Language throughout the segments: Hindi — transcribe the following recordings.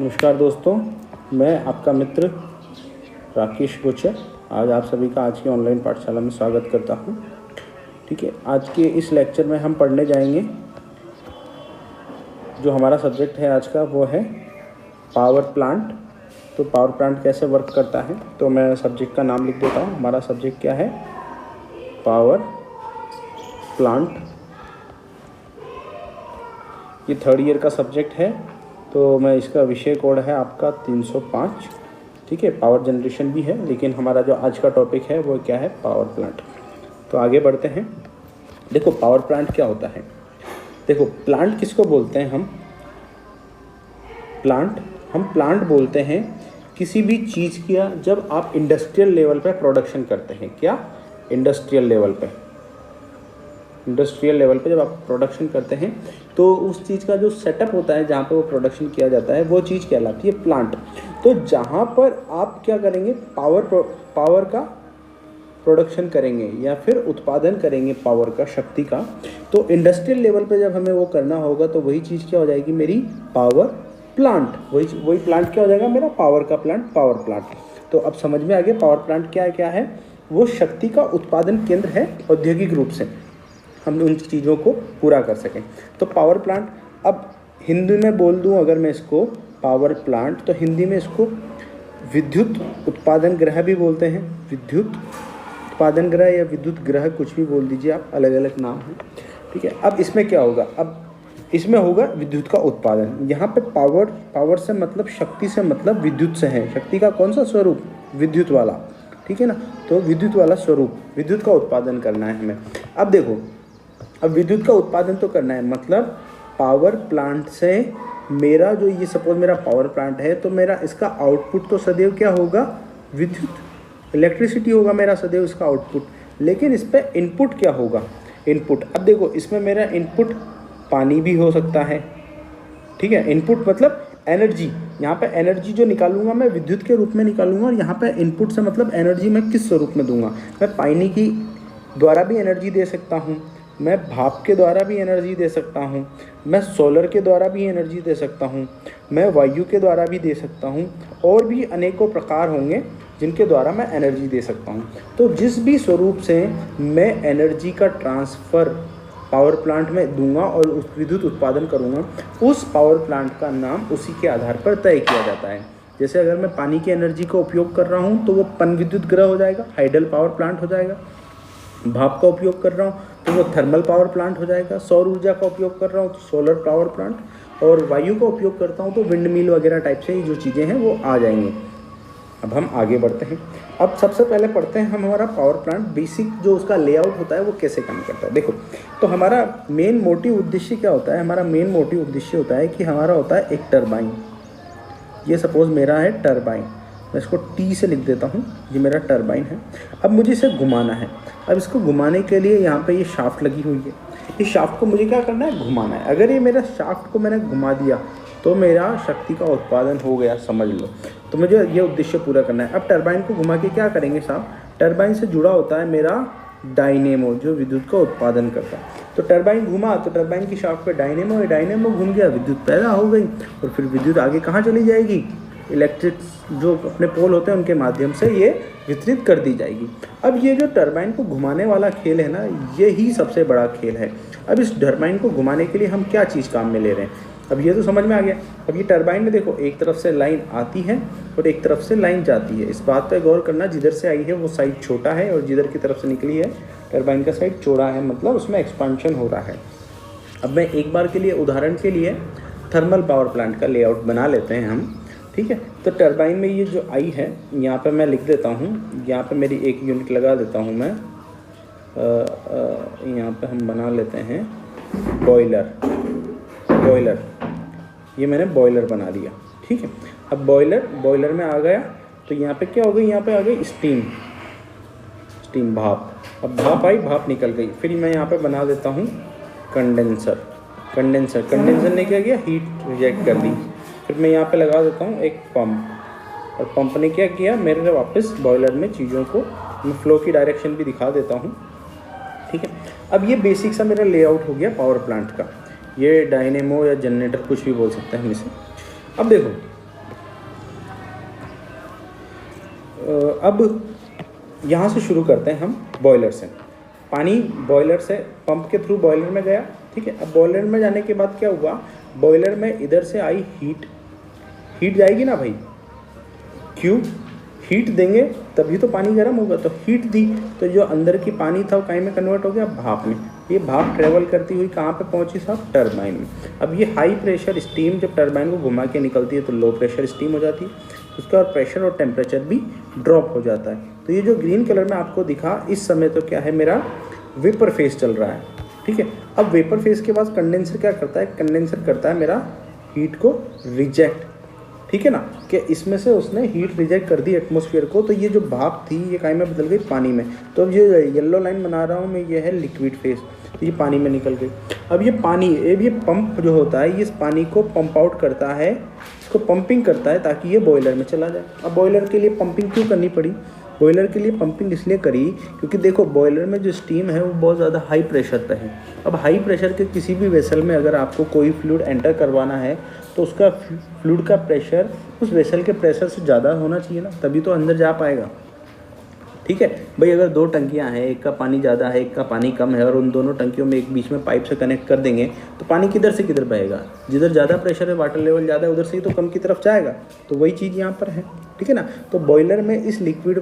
नमस्कार दोस्तों, मैं आपका मित्र राकेश गुच्छर आज आप सभी का आज की ऑनलाइन पाठशाला में स्वागत करता हूं। ठीक है, आज के इस लेक्चर में हम पढ़ने जाएंगे। जो हमारा सब्जेक्ट है आज का वो है पावर प्लांट। तो पावर प्लांट कैसे वर्क करता है, तो मैं सब्जेक्ट का नाम लिख देता हूं। हमारा सब्जेक्ट क्या है? Power plant. ये 3rd ईयर का सब्जेक्ट है, तो मैं इसका विषय कोड है आपका 305। ठीक है, पावर जनरेशन भी है, लेकिन हमारा जो आज का टॉपिक है वो क्या है? Power plant. तो आगे बढ़ते हैं। देखो, पावर प्लांट क्या होता है। देखो, प्लांट किसको बोलते हैं हम प्लांट बोलते हैं किसी भी चीज़ का जब आप इंडस्ट्रियल लेवल पे प्रोडक्शन करते हैं। क्या? इंडस्ट्रियल लेवल पे जब आप प्रोडक्शन करते हैं तो उस चीज़ का जो सेटअप होता है जहाँ पे वो प्रोडक्शन किया जाता है वो चीज़ कहलाती है प्लांट। तो जहाँ पर आप क्या करेंगे? पावर का प्रोडक्शन करेंगे या फिर उत्पादन करेंगे पावर का, शक्ति का। तो इंडस्ट्रियल लेवल पे जब हमें वो करना होगा तो वही चीज़ क्या हो जाएगी? मेरी पावर प्लांट। वही प्लांट क्या हो जाएगा? मेरा पावर का प्लांट, पावर प्लांट। तो अब समझ में आ गया पावर प्लांट क्या है? वो शक्ति का उत्पादन केंद्र है, औद्योगिक रूप से हम उन चीज़ों को पूरा कर सकें। तो पावर प्लांट, अब हिंदी में बोल दूं अगर मैं इसको पावर प्लांट, तो हिंदी में इसको विद्युत उत्पादन गृह भी बोलते हैं। विद्युत उत्पादन गृह या विद्युत गृह, कुछ भी बोल दीजिए आप, अलग अलग नाम है। ठीक है, अब इसमें क्या होगा? अब इसमें होगा विद्युत का उत्पादन। यहाँ पे पावर से मतलब, शक्ति से मतलब विद्युत से है। शक्ति का कौन सा स्वरूप? विद्युत वाला। ठीक है ना, तो विद्युत वाला स्वरूप, विद्युत का उत्पादन करना है हमें। अब देखो, अब विद्युत का उत्पादन तो करना है, मतलब पावर प्लांट से मेरा जो, ये सपोज मेरा पावर प्लांट है, तो मेरा इसका आउटपुट तो सदैव क्या होगा? विद्युत, इलेक्ट्रिसिटी होगा मेरा सदैव इसका आउटपुट। लेकिन इस पर इनपुट क्या होगा? इनपुट, अब देखो इसमें मेरा इनपुट पानी भी हो सकता है। ठीक है, इनपुट मतलब एनर्जी। यहाँ पे एनर्जी जो निकालूंगा मैं विद्युत के रूप में निकालूंगा, और यहाँ पे इनपुट से मतलब एनर्जी मैं किस स्वरूप में दूंगा? मैं पानी की द्वारा भी एनर्जी दे सकता हूँ, मैं भाप के द्वारा भी एनर्जी दे सकता हूँ, मैं सोलर के द्वारा भी एनर्जी दे सकता हूँ, मैं वायु के द्वारा भी दे सकता हूँ, और भी अनेकों प्रकार होंगे जिनके द्वारा मैं एनर्जी दे सकता हूँ। तो जिस भी स्वरूप से मैं एनर्जी का ट्रांसफ़र पावर प्लांट में दूंगा और उस विद्युत उत्पादन करूंगा, उस पावर प्लांट का नाम उसी के आधार पर तय किया जाता है। जैसे अगर मैं पानी की एनर्जी का उपयोग कर रहा हूं तो वो पन विद्युत गृह हो जाएगा, हाइडल पावर प्लांट हो जाएगा। भाप का उपयोग कर रहा हूं तो वो थर्मल पावर प्लांट हो जाएगा। सौर ऊर्जा का उपयोग कर रहा हूँ तो सोलर पावर प्लांट, और वायु का उपयोग करता हूँ तो विंड मिल वगैरह टाइप से जो चीज़ें हैं वो आ जाएंगी। अब हम आगे बढ़ते हैं। अब सबसे पहले पढ़ते हैं हम हमारा पावर प्लांट बेसिक जो उसका लेआउट होता है वो कैसे काम करता है। देखो, तो हमारा मेन मोटिव उद्देश्य क्या होता है? हमारा मेन मोटिव उद्देश्य होता है कि हमारा होता है एक टरबाइन। ये सपोज मेरा है टरबाइन, मैं इसको टी से लिख देता हूँ, ये मेरा टरबाइन है। अब मुझे इसे घुमाना है। अब इसको घुमाने के लिए यहाँ पे ये शाफ्ट लगी हुई है। इस शाफ्ट को मुझे क्या करना है? घुमाना है। अगर ये मेरा शाफ्ट को मैंने घुमा दिया तो मेरा शक्ति का उत्पादन हो गया, समझ लो। तो मुझे ये उद्देश्य पूरा करना है। अब टरबाइन को घुमा के क्या करेंगे साहब? टरबाइन से जुड़ा होता है मेरा डायनेमो, जो विद्युत का उत्पादन करता है। तो टरबाइन घुमा तो टरबाइन की शाफ्ट पे डायनेमो घूम गया, विद्युत पैदा हो गई, और फिर विद्युत आगे कहाँ चली जाएगी? इलेक्ट्रिक जो अपने पोल होते हैं उनके माध्यम से ये वितरित कर दी जाएगी। अब ये जो टरबाइन को घुमाने वाला खेल है ना, ये ही सबसे बड़ा खेल है। अब इस टरबाइन को घुमाने के लिए हम क्या चीज़ काम में ले रहे हैं, अब ये तो समझ में आ गया। अब ये टरबाइन में देखो, एक तरफ से लाइन आती है और एक तरफ से लाइन जाती है। इस बात पर गौर करना, जिधर से आई है वो साइड छोटा है और जिधर की तरफ से निकली है टरबाइन का साइड चौड़ा है, मतलब उसमें एक्सपांशन हो रहा है। अब मैं एक बार के लिए, उदाहरण के लिए, थर्मल पावर प्लांट का लेआउट बना लेते हैं हम। ठीक है, तो टरबाइन में ये जो आई है, यहाँ पे मैं लिख देता हूँ, यहाँ पे मेरी एक यूनिट लगा देता हूँ मैं। यहाँ पे हम बना लेते हैं बॉयलर। ये मैंने बॉयलर बना दिया। ठीक है, अब बॉयलर में आ गया तो यहाँ पे क्या हो गई? यहाँ पे आ गई स्टीम, भाप। अब भाप आई, भाप निकल गई। फिर मैं यहाँ पे बना देता हूँ कंडेंसर ने क्या किया? हीट रिजेक्ट कर दी। फिर मैं यहाँ पे लगा देता हूँ एक पंप, और पंप ने क्या किया? मेरे वापस बॉयलर में चीज़ों को, मैं फ्लो की डायरेक्शन भी दिखा देता हूँ। ठीक है, अब ये बेसिक सा मेरा लेआउट हो गया पावर प्लांट का। ये डायनेमो या जनरेटर कुछ भी बोल सकते हैं हम इसे। अब देखो, अब यहाँ से शुरू करते हैं हम बॉयलर से। पानी बॉयलर से पंप के थ्रू बॉयलर में गया, ठीक है। अब बॉयलर में जाने के बाद क्या हुआ, बॉयलर में इधर से आई हीट जाएगी ना भाई, क्यों, हीट देंगे तभी तो पानी गर्म होगा। तो हीट दी तो जो अंदर की पानी था वो काई में कन्वर्ट हो गया, भाप में। ये भाप ट्रेवल करती हुई कहाँ पे पहुँची साहब, टरबाइन में। अब ये हाई प्रेशर स्टीम जब टरबाइन को घुमा के निकलती है तो लो प्रेशर स्टीम हो जाती है, उसका और प्रेशर और टेम्परेचर भी ड्रॉप हो जाता है। तो ये जो ग्रीन कलर में आपको दिखा, इस समय तो क्या है, मेरा वेपर फेज चल रहा है, ठीक है। अब वेपर फेज के बाद कंडेंसर क्या करता है, कंडेंसर करता है मेरा हीट को रिजेक्ट, ठीक है ना, कि इसमें से उसने हीट रिजेक्ट कर दी एटमॉस्फेयर को। तो ये जो भाप थी ये काई में बदल गई पानी में। तो अब ये येलो लाइन बना रहा हूँ मैं, ये है लिक्विड फेज, तो ये पानी में निकल गई। अब ये पानी, ये पंप जो होता है ये इस पानी को पंप आउट करता है, इसको पंपिंग करता है ताकि ये बॉयलर में चला जाए। अब बॉयलर के लिए पंपिंग क्यों करनी पड़ी, बॉयलर के लिए पंपिंग इसलिए करी क्योंकि देखो बॉयलर में जो स्टीम है वो बहुत ज़्यादा हाई प्रेशर पे है। अब हाई प्रेशर के किसी भी वेसल में अगर आपको कोई फ्लूइड एंटर करवाना है तो उसका फ्लूइड का प्रेशर उस वेसल के प्रेशर से ज़्यादा होना चाहिए ना, तभी तो अंदर जा पाएगा, ठीक है भाई। अगर दो टंकियां हैं, एक का पानी ज़्यादा है एक का पानी कम है, और उन दोनों टंकियों में एक बीच में पाइप से कनेक्ट कर देंगे तो पानी किधर से किधर बहेगा, जिधर ज़्यादा प्रेशर है, वाटर लेवल ज़्यादा है, उधर से ही तो कम की तरफ जाएगा। तो वही चीज़ यहाँ पर है, ठीक है ना। तो बॉयलर में इस लिक्विड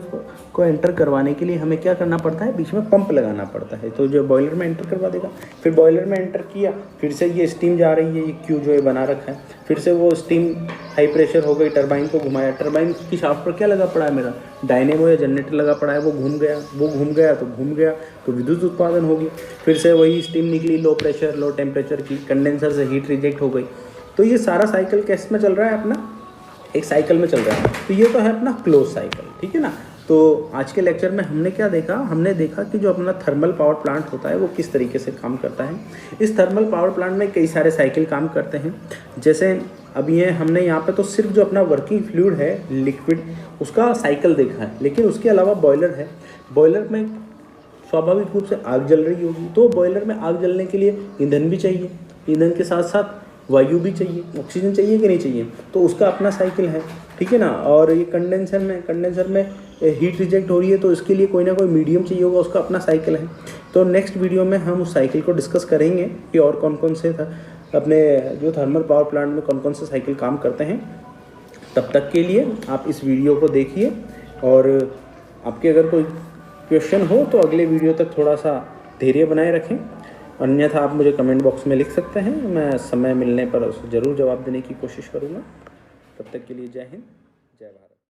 को एंटर करवाने के लिए हमें क्या करना पड़ता है, बीच में पंप लगाना पड़ता है। तो जो बॉयलर में एंटर करवा देगा, फिर बॉयलर में एंटर किया, फिर से ये स्टीम जा रही है, ये क्यू जो है बना रखा है, फिर से वो स्टीम हाई प्रेशर हो गई, टरबाइन को घुमाया, टरबाइन की शाफ्ट पर क्या लगा पड़ा है, मेरा डायनेमो या जनरेटर लगा पड़ा है, वो घूम गया तो विद्युत उत्पादन होगी। फिर से वही स्टीम निकली लो प्रेशर लो टेम्परेचर की, कंडेंसर से हीट रिजेक्ट हो गई। तो ये सारा साइकिल कैसे में चल रहा है, अपना एक साइकिल में चल रहा है। तो ये तो है अपना क्लोज साइकिल, ठीक है ना। तो आज के लेक्चर में हमने क्या देखा, हमने देखा कि जो अपना थर्मल पावर प्लांट होता है वो किस तरीके से काम करता है। इस थर्मल पावर प्लांट में कई सारे साइकिल काम करते हैं। जैसे अब ये हमने यहाँ पे तो सिर्फ जो अपना वर्किंग फ्लूइड है लिक्विड उसका साइकिल देखा है, लेकिन उसके अलावा बॉयलर है। बॉयलर में स्वाभाविक रूप से आग जल रही होगी, तो बॉयलर में आग जलने के लिए ईंधन भी चाहिए, ईंधन के साथ साथ वायु भी चाहिए, ऑक्सीजन चाहिए कि नहीं चाहिए, तो उसका अपना साइकिल है, ठीक है ना। और ये कंडेंसर में हीट रिजेक्ट हो रही है तो इसके लिए कोई ना कोई मीडियम चाहिए होगा, उसका अपना साइकिल है। तो नेक्स्ट वीडियो में हम उस साइकिल को डिस्कस करेंगे कि और कौन कौन से अपने जो थर्मल पावर प्लांट में कौन कौन से साइकिल काम करते हैं। तब तक के लिए आप इस वीडियो को देखिए, और आपके अगर कोई क्वेश्चन हो तो अगले वीडियो तक थोड़ा सा धैर्य बनाए रखें, अन्यथा आप मुझे कमेंट बॉक्स में लिख सकते हैं, मैं समय मिलने पर उसे ज़रूर जवाब देने की कोशिश करूँगा। तब तक के लिए जय हिंद, जय भारत।